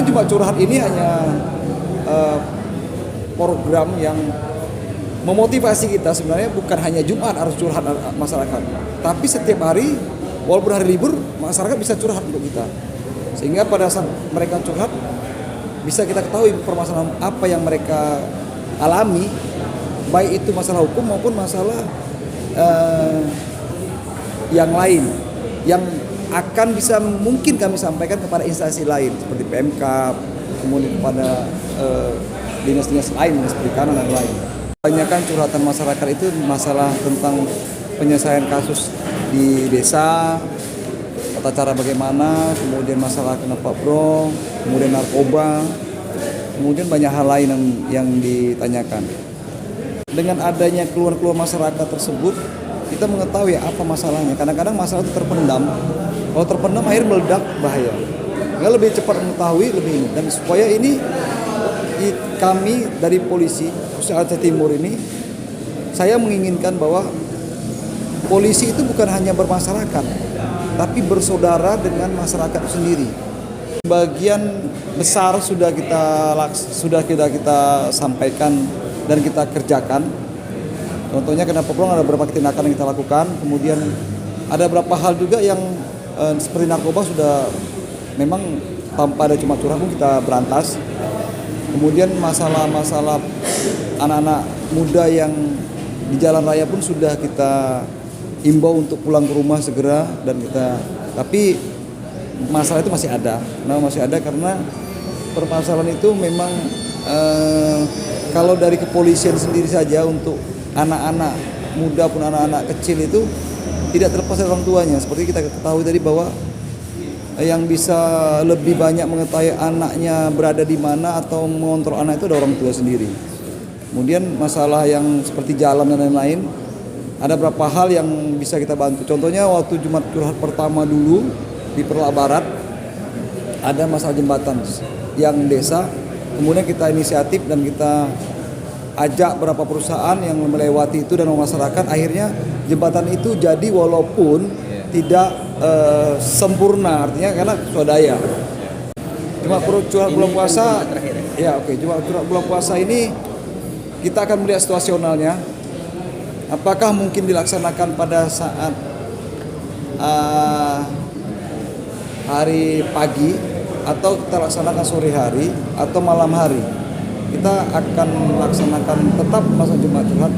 Sebenarnya Jumat Curhat ini hanya program yang memotivasi kita, sebenarnya bukan hanya Jumat harus curhat masyarakat, tapi setiap hari walaupun hari libur masyarakat bisa curhat untuk kita, sehingga pada saat mereka curhat bisa kita ketahui permasalahan apa yang mereka alami, baik itu masalah hukum maupun masalah yang lain yang akan bisa mungkin kami sampaikan kepada instansi lain seperti PMK, kemudian kepada dinas-dinas lain seperti Perikanan dan lain. Kebanyakan curhatan masyarakat itu masalah tentang penyelesaian kasus di desa, tata cara bagaimana, kemudian masalah kenapa bro, kemudian narkoba, kemudian banyak hal lain yang ditanyakan. Dengan adanya keluhan-keluhan masyarakat tersebut, kita mengetahui apa masalahnya. Kadang-kadang masalah itu terpendam. Kalau terpendam akhirnya meledak, bahaya. Nggak lebih cepat mengetahui, lebih ini. Dan supaya ini kami dari polisi khususnya Aceh Timur ini, saya menginginkan bahwa polisi itu bukan hanya bermasyarakat, tapi bersaudara dengan masyarakat itu sendiri. Bagian besar sudah kita sampaikan dan kita kerjakan. Contohnya kenapa Plong ada beberapa tindakan yang kita lakukan, kemudian ada beberapa hal juga yang seperti narkoba sudah memang tanpa ada Jumat Curhat pun kita berantas. Kemudian masalah-masalah anak-anak muda yang di jalan raya pun sudah kita himbau untuk pulang ke rumah segera, dan tapi masalah itu masih ada. Masih ada karena permasalahan itu memang kalau dari kepolisian sendiri saja untuk anak-anak muda pun anak-anak kecil itu tidak terlepas dari orang tuanya. Seperti kita ketahui tadi bahwa yang bisa lebih banyak mengetahui anaknya berada di mana atau mengontrol anak itu ada orang tua sendiri. Kemudian masalah yang seperti jalan dan lain-lain, ada beberapa hal yang bisa kita bantu. Contohnya waktu Jumat Curhat pertama dulu di Perlak Barat, ada masalah jembatan yang desa, kemudian kita inisiatif dan kita ajak beberapa perusahaan yang melewati itu dan masyarakat, akhirnya jembatan itu jadi walaupun tidak sempurna, artinya karena swadaya. Cuma curhat bulan puasa, cuma curhat bulan puasa ini kita akan melihat situasionalnya. Apakah mungkin dilaksanakan pada saat hari pagi atau kita laksanakan sore hari atau malam hari? Kita akan melaksanakan tetap masa Jumat Curhat